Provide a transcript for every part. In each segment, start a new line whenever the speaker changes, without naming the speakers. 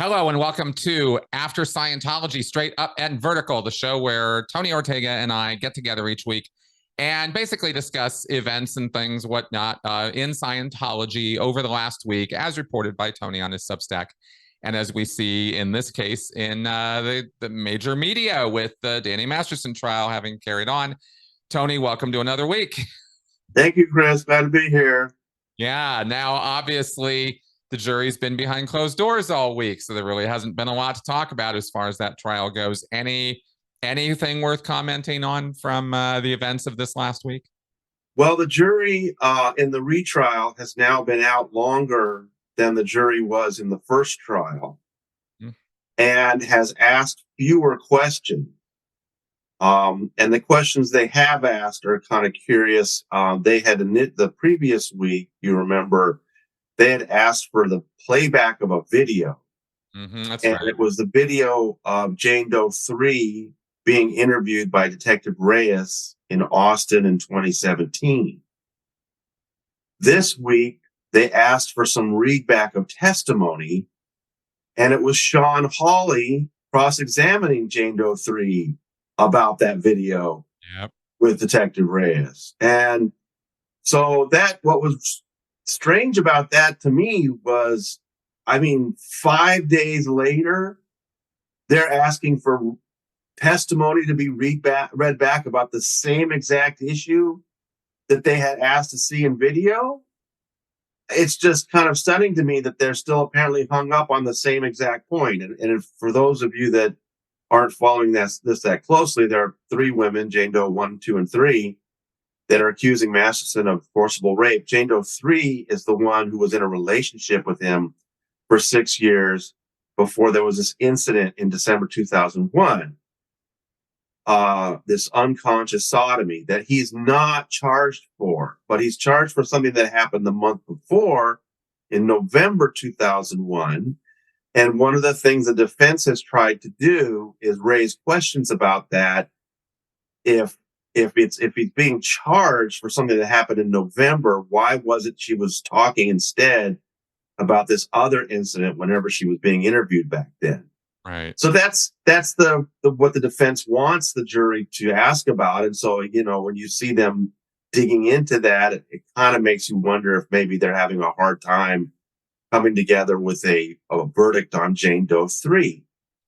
Hello and welcome to After Scientology, Straight Up and Vertical, the show where Tony Ortega and I get together each week and basically discuss events and things, whatnot, in Scientology over the last week, as reported by Tony on his Substack. And as we see in this case in the major media with the Danny Masterson trial having carried on. Tony, welcome to another week.
Thank you, Chris. Glad to be here.
Yeah, now obviously the jury's been behind closed doors all week, so there really hasn't been a lot to talk about as far as that trial goes. Anything worth commenting on from the events of this last week?
Well, the jury in the retrial has now been out longer than the jury was in the first trial and has asked fewer questions. And the questions they have asked are kind of curious. They had the previous week, you remember, they had asked for the playback of a video.
That's
and
right.
It was the video of Jane Doe 3 being interviewed by Detective Reyes in Austin in 2017. This week, they asked for some readback of testimony, and it was Sean Hawley cross-examining Jane Doe 3 about that video with Detective Reyes. And so what was strange about that to me was, 5 days later, they're asking for testimony to be read back about the same exact issue that they had asked to see in video. It's just kind of stunning to me that they're still apparently hung up on the same exact point. And for those of you that aren't following this that closely, there are 3 women, Jane Doe 1, 2, and 3, that are accusing Masterson of forcible rape. Jane Doe 3 is the one who was in a relationship with him for 6 years before there was this incident in December 2001. This unconscious sodomy that he's not charged for, but he's charged for something that happened the month before in November 2001. And one of the things the defense has tried to do is raise questions about that. If he's being charged for something that happened in November, why wasn't she was talking instead about this other incident whenever she was being interviewed back then?
Right.
So that's the what the defense wants the jury to ask about. And so, when you see them digging into that, it kind of makes you wonder if maybe they're having a hard time coming together with a verdict on Jane Doe 3.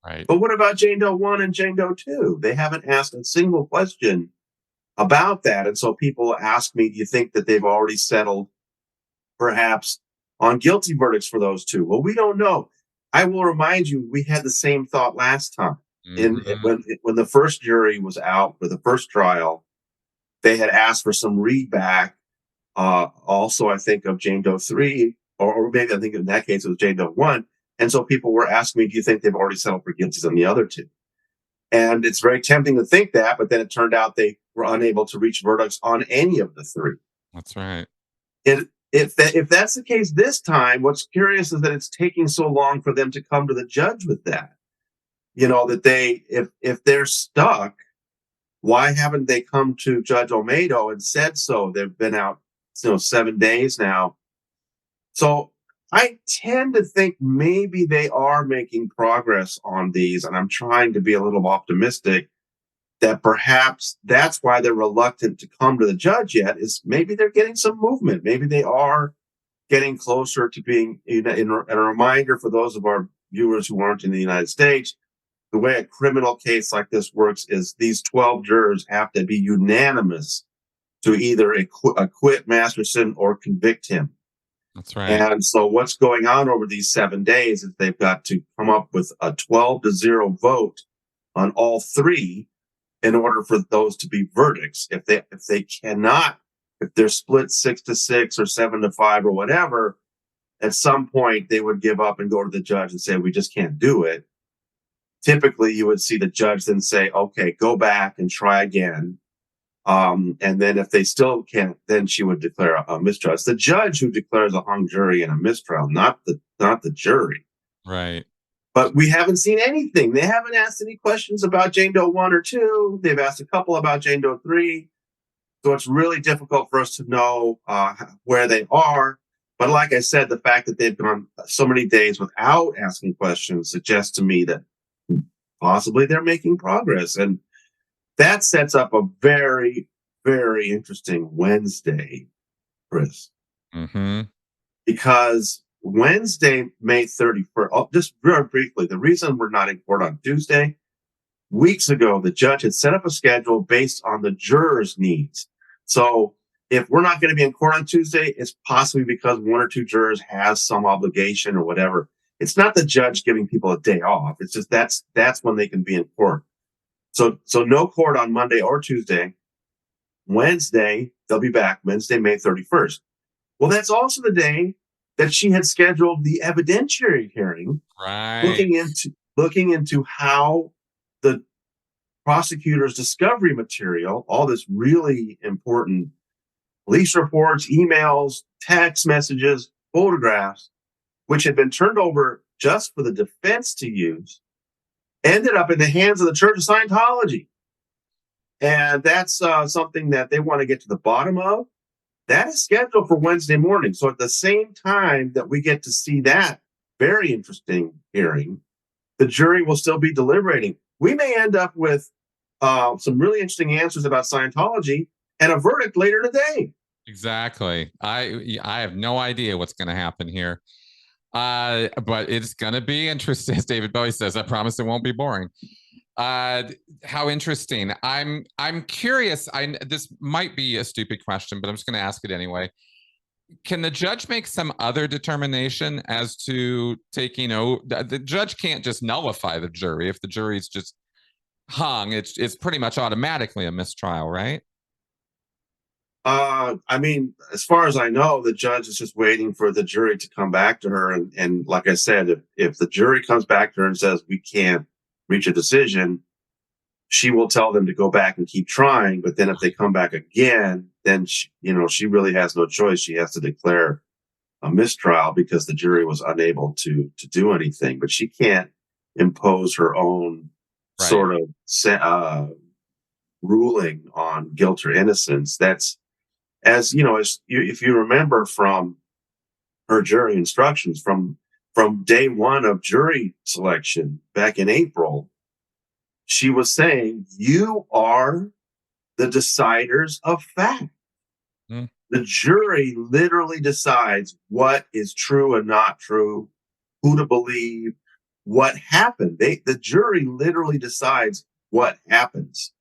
Right.
But what about Jane Doe 1 and Jane Doe 2? They haven't asked a single question about that. And so people ask me, do you think that they've already settled perhaps on guilty verdicts for those 2? Well, we don't know. I will remind you, we had the same thought last time. When the first jury was out for the first trial, they had asked for some readback. Also, I think of Jane Doe 3, or maybe I think in that case it was Jane Doe 1. And so people were asking me, do you think they've already settled for guilties on the other 2? And it's very tempting to think that, but then it turned out they were unable to reach verdicts on any of the 3.
That's right.
If that's the case this time, what's curious is that it's taking so long for them to come to the judge with that. That if they're stuck, why haven't they come to Judge Olmedo and said so? They've been out, 7 days now. So I tend to think maybe they are making progress on these, and I'm trying to be a little optimistic that perhaps that's why they're reluctant to come to the judge yet, is maybe they're getting some movement. Maybe they are getting closer to being, and a reminder for those of our viewers who aren't in the United States, the way a criminal case like this works is these 12 jurors have to be unanimous to either acquit Masterson or convict him.
That's right.
And so what's going on over these 7 days is they've got to come up with a 12-0 vote on all 3 in order for those to be verdicts. If they're split 6-6 or 7-5 or whatever, at some point they would give up and go to the judge and say, we just can't do it. Typically, you would see the judge then say, okay, go back and try again. And then if they still can't, then she would declare a mistrial. It's the judge who declares a hung jury and a mistrial, not the jury.
Right.
But we haven't seen anything. They haven't asked any questions about Jane Doe 1 or 2. They've asked a couple about Jane Doe 3. So it's really difficult for us to know where they are. But like I said, the fact that they've gone so many days without asking questions suggests to me that possibly they're making progress. And that sets up a very, very interesting Wednesday, Chris,
Mm-hmm.
because Wednesday, May 31st, just very briefly, the reason we're not in court on Tuesday, weeks ago, the judge had set up a schedule based on the jurors' needs. So if we're not going to be in court on Tuesday, it's possibly because one or two jurors has some obligation or whatever. It's not the judge giving people a day off. It's just that's when they can be in court. So no court on Monday or Tuesday. Wednesday, they'll be back Wednesday, May 31st. Well, that's also the day that she had scheduled the evidentiary hearing,
Right.
looking into how the prosecutor's discovery material, all this really important police reports, emails, text messages, photographs, which had been turned over just for the defense to use, ended up in the hands of the Church of Scientology. And that's something that they want to get to the bottom of. That is scheduled for Wednesday morning. So at the same time that we get to see that very interesting hearing, the jury will still be deliberating. We may end up with some really interesting answers about Scientology and a verdict later today.
Exactly. I have no idea what's going to happen here. But it's going to be interesting. As David Bowie says, I promise it won't be boring. How interesting. I'm curious. This might be a stupid question, but I'm just going to ask it anyway. Can the judge make some other determination as to taking over? The judge can't just nullify the jury. If the jury's just hung, it's pretty much automatically a mistrial, right?
I mean, as far as I know, the judge is just waiting for the jury to come back to her. And like I said, if the jury comes back to her and says we can't reach a decision, she will tell them to go back and keep trying. But then if they come back again, then she really has no choice. She has to declare a mistrial because the jury was unable to do anything. But she can't impose her own
Right.
sort of ruling on guilt or innocence. That's, as you know, if you remember from her jury instructions from day one of jury selection back in April, she was saying, you are the deciders of fact.
Mm.
The jury literally decides what is true and not true, who to believe, what happened. The jury literally decides what happens,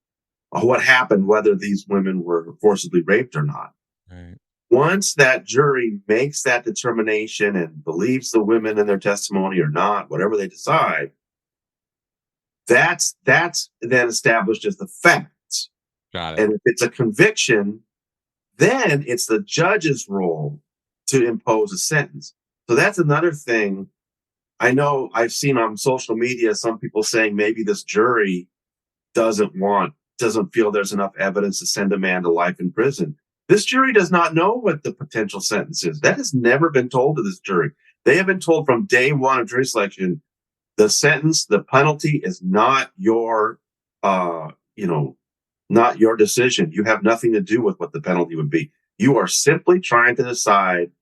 what happened, whether these women were forcibly raped or not.
Right.
Once that jury makes that determination and believes the women in their testimony or not, whatever they decide, that's then established as the facts.
Got it.
And if it's a conviction, then it's the judge's role to impose a sentence. So that's another thing. I know I've seen on social media some people saying maybe this jury doesn't feel there's enough evidence to send a man to life in prison. This jury does not know what the potential sentence is. That has never been told to this jury. They have been told from day one of jury selection, the sentence, the penalty is not your, not your decision. You have nothing to do with what the penalty would be. You are simply trying to decide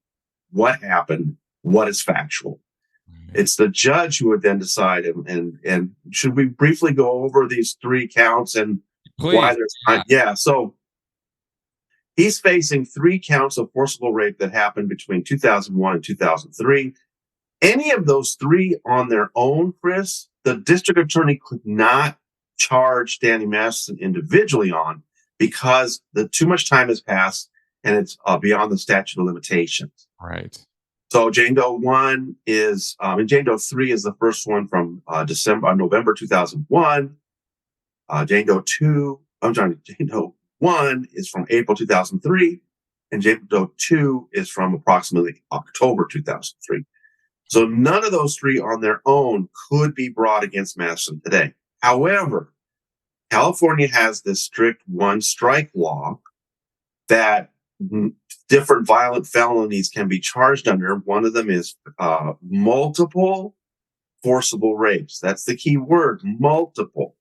what happened, what is factual. It's the judge who would then decide. And should we briefly go over these three counts and
Please.
why there's So he's facing 3 counts of forcible rape that happened between 2001 and 2003. Any of those 3 on their own, Chris, the district attorney could not charge Danny Masterson individually on because too much time has passed and it's beyond the statute of limitations.
Right.
So Jane Doe 1 is, and Jane Doe 3 is the first one from November 2001. Jane Doe 1 is from April 2003, and Jane Doe 2 is from approximately October 2003. So none of those 3 on their own could be brought against Masterson today. However, California has this strict one strike law that different violent felonies can be charged under. One of them is multiple forcible rapes. That's the key word, multiple.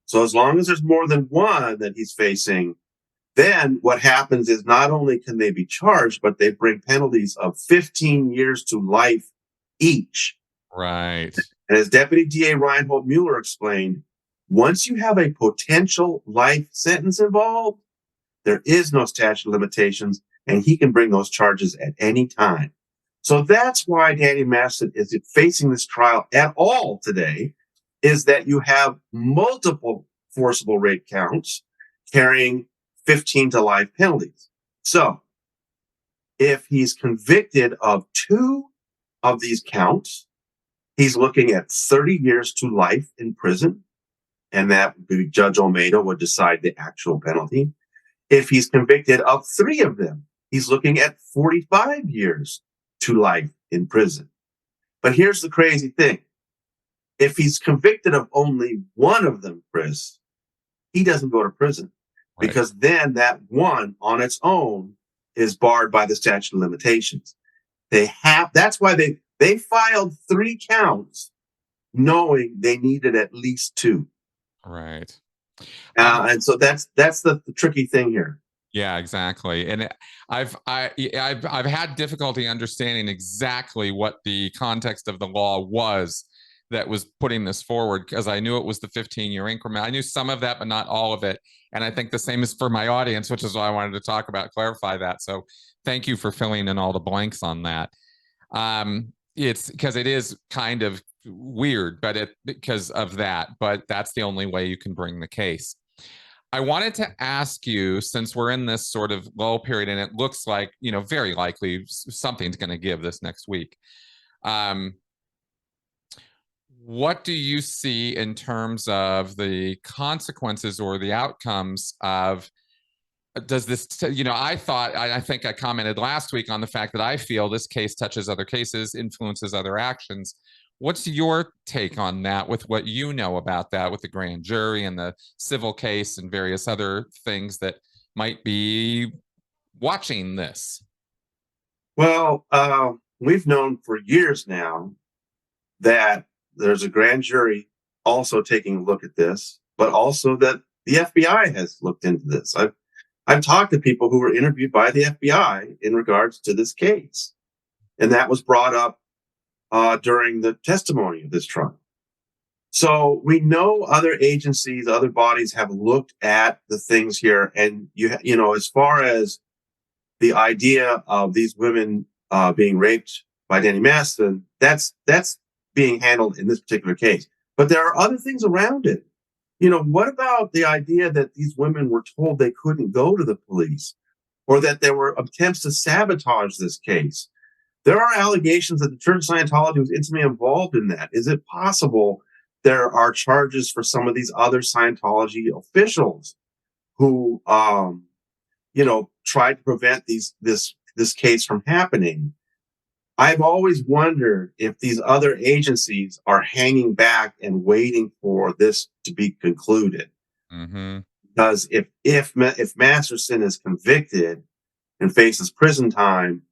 So as long as there's more than one that he's facing Then what happens is not only can they be charged, but they bring penalties of 15 years to life each.
Right.
And as Deputy DA Reinhold Mueller explained, once you have a potential life sentence involved, there is no statute of limitations, and he can bring those charges at any time. So that's why Danny Masterson is facing this trial at all today, is that you have multiple forcible rape counts carrying 15 to life penalties. So if he's convicted of 2 of these counts, he's looking at 30 years to life in prison, and that Judge Almeida would decide the actual penalty. If he's convicted of 3 of them, he's looking at 45 years to life in prison. But here's the crazy thing. If he's convicted of only 1 of them, Chris, he doesn't go to prison,
Right.
because then that one on its own is barred by the statute of limitations. That's why they filed 3 counts knowing they needed at least 2.
Right.
And so that's the tricky thing here.
Yeah, exactly. And I've had difficulty understanding exactly what the context of the law was that was putting this forward, because I knew it was the 15-year increment. I knew some of that, but not all of it. And I think the same is for my audience, which is why I wanted to talk about, clarify that. So thank you for filling in all the blanks on that. It's because it is kind of weird, but because of that, but that's the only way you can bring the case. I wanted to ask you, since we're in this sort of lull period, and it looks like, very likely something's going to give this next week. What do you see in terms of the consequences or the outcomes of, does this, I think I commented last week on the fact that I feel this case touches other cases, influences other actions. What's your take on that, with what you know about that, with the grand jury and the civil case and various other things that might be watching this?
Well, we've known for years now that there's a grand jury also taking a look at this, but also that the FBI has looked into this. I've talked to people who were interviewed by the FBI in regards to this case, and that was brought up during the testimony of this trial. So we know other agencies, other bodies have looked at the things here, and as far as the idea of these women being raped by Danny Masterson, that's being handled in this particular case. But there are other things around it. What about the idea that these women were told they couldn't go to the police, or that there were attempts to sabotage this case? There are allegations that the Church of Scientology was intimately involved in that. Is it possible there are charges for some of these other Scientology officials who, tried to prevent this case from happening? I've always wondered if these other agencies are hanging back and waiting for this to be concluded.
Mm-hmm.
Because if Masterson is convicted and faces prison time,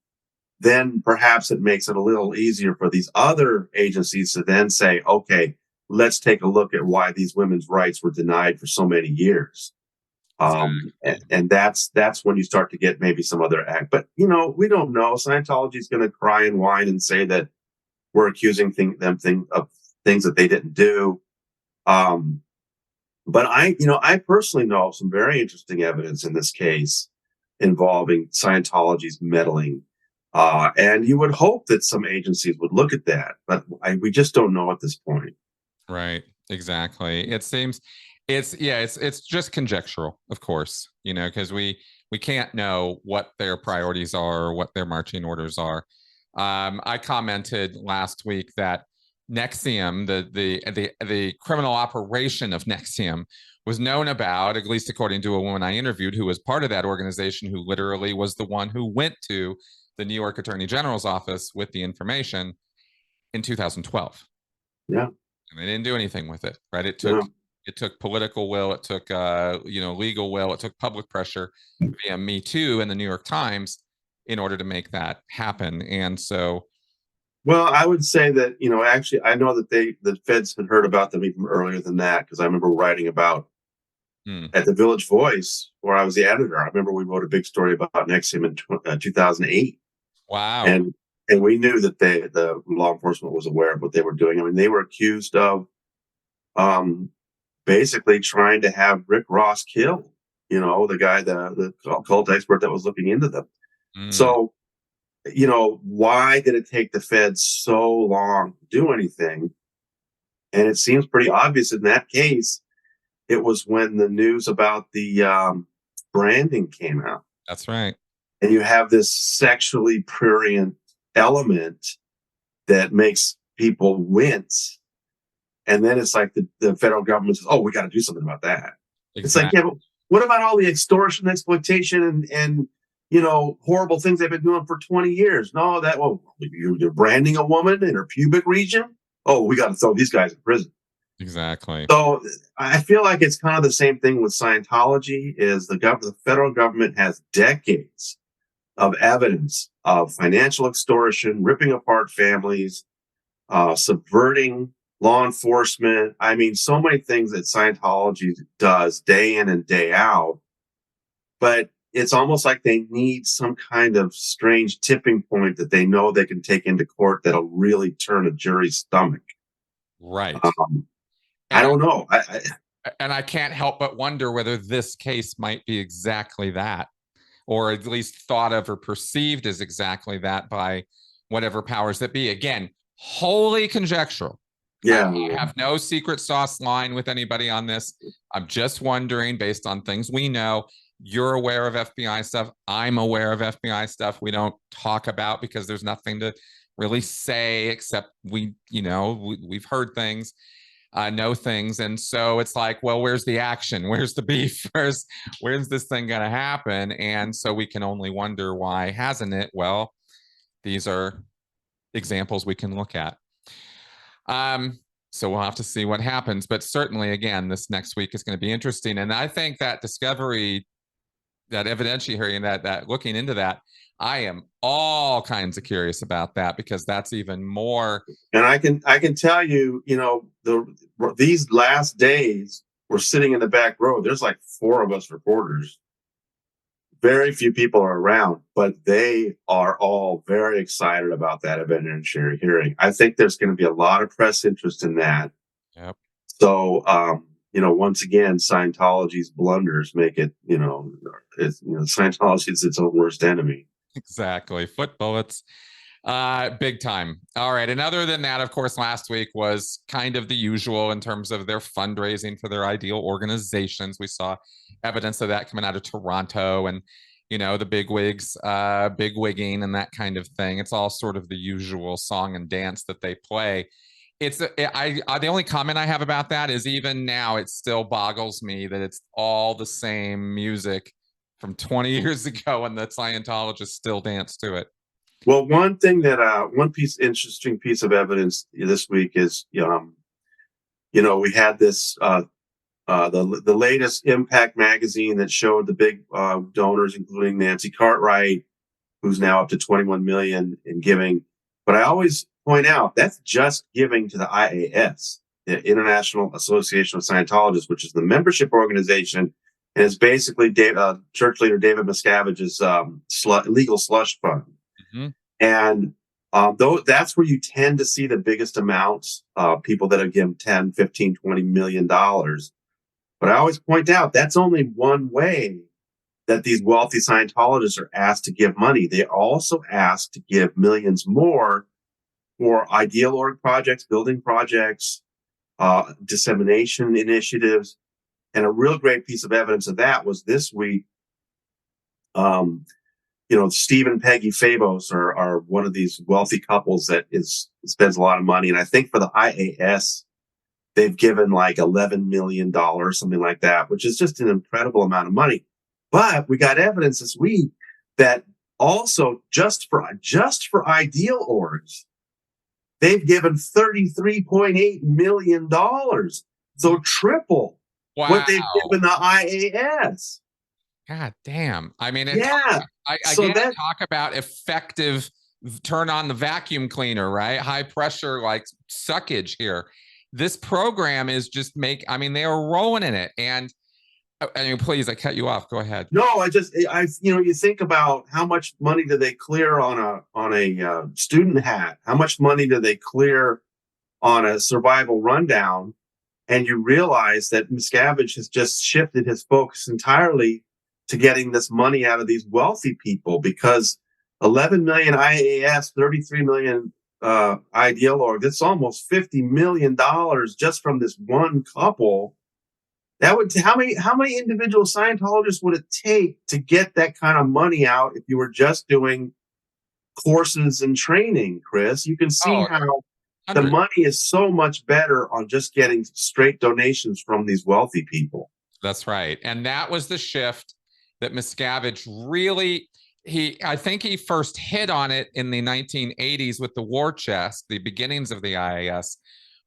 then perhaps it makes it a little easier for these other agencies to then say, okay, let's take a look at why these women's rights were denied for so many years. And that's when you start to get maybe some other act. But, we don't know. Scientology is going to cry and whine and say that we're accusing them of things that they didn't do. But I personally know some very interesting evidence in this case involving Scientology's meddling. And you would hope that some agencies would look at that, but we just don't know at this point.
Right. Exactly. It seems it's just conjectural, of course, because we can't know what their priorities are or what their marching orders are. I commented last week that NXIVM, the criminal operation of NXIVM, was known about, at least according to a woman I interviewed who was part of that organization, who literally was the one who went to the New York Attorney General's office with the information in 2012.
Yeah.
And they didn't do anything with it, right? It took political will, it took legal will, it took public pressure via Me Too and the New York Times in order to make that happen. And so,
well, I would say that, actually, I know that the feds had heard about them even earlier than that, because I remember writing about at the Village Voice, where I was the editor. I remember we wrote a big story about Xenu in 2008.
Wow.
And we knew that the law enforcement was aware of what they were doing. I mean, they were accused of basically trying to have Rick Ross killed, the guy, the cult expert that was looking into them. So, why did it take the feds so long to do anything? And it seems pretty obvious in that case. It was when the news about the branding came out.
That's right.
And you have this sexually prurient element that makes people wince. And then it's like the federal government says, oh, we got to do something about that. Exactly. It's like, yeah, but what about all the extortion, exploitation, and horrible things they've been doing for 20 years? No, you're branding a woman in her pubic region? Oh, we got to throw these guys in prison.
Exactly.
So I feel like it's kind of the same thing with Scientology. Is the federal government has decades of evidence of financial extortion, ripping apart families, subverting law enforcement. I mean, so many things that Scientology does day in and day out. But it's almost like they need some kind of strange tipping point that they know they can take into court that'll really turn a jury's stomach.
Right.
I don't know.
And I can't help but wonder whether this case might be exactly that, or at least thought of or perceived as exactly that by whatever powers that be. Again, wholly conjectural.
Yeah.
I have no secret sauce line with anybody on this. I'm just wondering, based on things we know. You're aware of FBI stuff. I'm aware of FBI stuff we don't talk about because there's nothing to really say except we've heard things. Know things, and so it's like, well, where's the action? Where's the beef? Where's this thing gonna happen? And so we can only wonder, why hasn't it? Well, these are examples we can look at. So we'll have to see what happens, but certainly, again, this next week is going to be interesting. And I think that discovery, that evidentiary hearing, that looking into that, I am all kinds of curious about that, because that's even more.
And I can tell you, these last days, we're sitting in the back row. There's like 4 of us reporters. Very few people are around, but they are all very excited about that evidentiary hearing. I think there's going to be a lot of press interest in that.
Yep.
So, once again, Scientology's blunders make it, Scientology is its own worst enemy.
Exactly. Foot bullets. Big time. All right. And other than that, of course, last week was kind of the usual in terms of their fundraising for their ideal organizations. We saw evidence of that coming out of Toronto, and, the bigwigs, big wigging and that kind of thing. It's all sort of the usual song and dance that they play. The only comment I have about that is, even now, it still boggles me that it's all the same music from 20 years ago, and the Scientologists still dance to it.
Well, one thing that interesting piece of evidence this week is, we had this the latest Impact magazine that showed the big donors, including Nancy Cartwright, who's now up to 21 million in giving. But I always point out that's just giving to the IAS, the International Association of Scientologists, which is the membership organization, and it's basically church leader David Miscavige's legal slush fund. Mm-hmm. And that's where you tend to see the biggest amounts of people that have given 10, 15, 20 million dollars. But I always point out that's only one way that these wealthy Scientologists are asked to give money. They also asked to give millions more for ideal org projects, building projects, dissemination initiatives. And a real great piece of evidence of that was this week. Steve and Peggy Fabos are one of these wealthy couples that spends a lot of money. And I think for the IAS, they've given like $11 million, something like that, which is just an incredible amount of money. But we got evidence this week that also just for ideal orgs, they've given $33.8 million. So triple what they've given the IAS.
God damn. I mean,
yeah.
I can't talk about effective turn on the vacuum cleaner, right? High pressure, like suckage here. This program is just they are rolling in it. And I mean, please, I cut you off. Go ahead.
No, you think about how much money do they clear on a student hat? How much money do they clear on a survival rundown? And you realize that Miscavige has just shifted his focus entirely to getting this money out of these wealthy people, because 11 million IAS, 33 million ideal org, that's almost $50 million just from this one couple. That would, how many individual Scientologists would it take to get that kind of money out if you were just doing courses and training, Chris? You can see how the money is so much better on just getting straight donations from these wealthy people.
That's right. And that was the shift that Miscavige really, I think he first hit on it in the 1980s with the war chest, the beginnings of the IAS.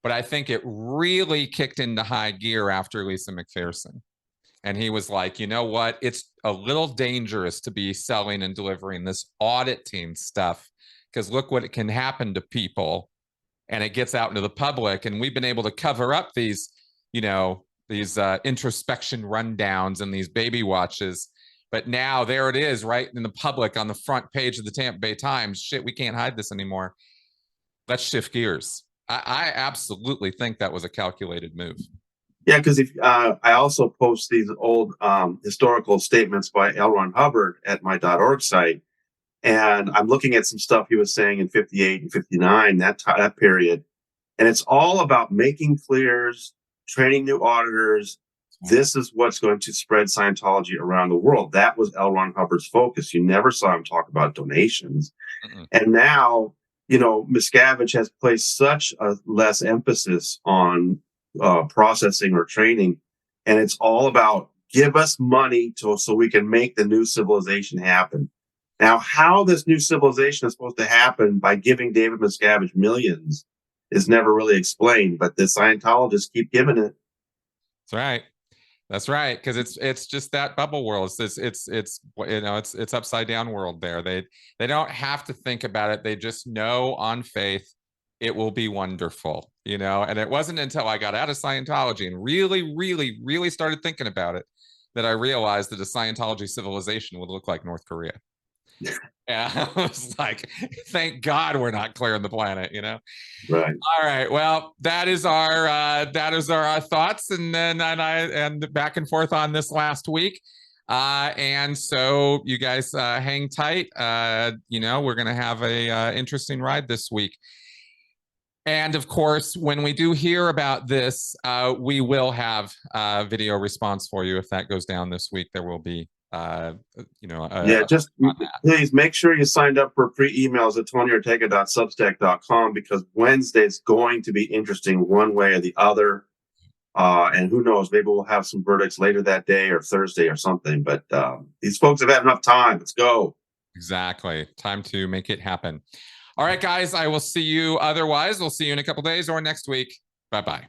But I think it really kicked into high gear after Lisa McPherson. And he was like, you know what? It's a little dangerous to be selling and delivering this auditing stuff, because look what it can happen to people. And it gets out into the public. And we've been able to cover up these, these introspection rundowns and these baby watches. But now there it is, right in the public on the front page of the Tampa Bay Times. Shit, we can't hide this anymore. Let's shift gears. I absolutely think that was a calculated move.
Yeah, because I also post these old historical statements by L. Ron Hubbard at my .org site, and I'm looking at some stuff he was saying in 58 and 59, that period, and it's all about making clears, training new auditors. This is what's going to spread Scientology around the world. That was L. Ron Hubbard's focus. You never saw him talk about donations. And now, Miscavige has placed such a less emphasis on processing or training. And it's all about give us money so we can make the new civilization happen. Now, how this new civilization is supposed to happen by giving David Miscavige millions is never really explained, but the Scientologists keep giving it.
That's right. That's right, because it's just that bubble world. It's upside down world there. They don't have to think about it. They just know on faith it will be wonderful, And it wasn't until I got out of Scientology and really, really, really started thinking about it that I realized that a Scientology civilization would look like North Korea. Yeah, I was like, thank God we're not clearing the planet,
Right.
All right. Well, that is our thoughts, and back and forth on this last week. And so you guys hang tight. We're gonna have a interesting ride this week. And of course, when we do hear about this, we will have a video response for you. If that goes down this week, there will be
just please make sure you signed up for pre-emails at tonyortega.substack.com, because Wednesday's going to be interesting one way or the other. And who knows, maybe we'll have some verdicts later that day or Thursday or something. But these folks have had enough time. Let's go.
Exactly. Time to make it happen. All right, guys, I will see you otherwise. We'll see you in a couple days or next week. Bye-bye.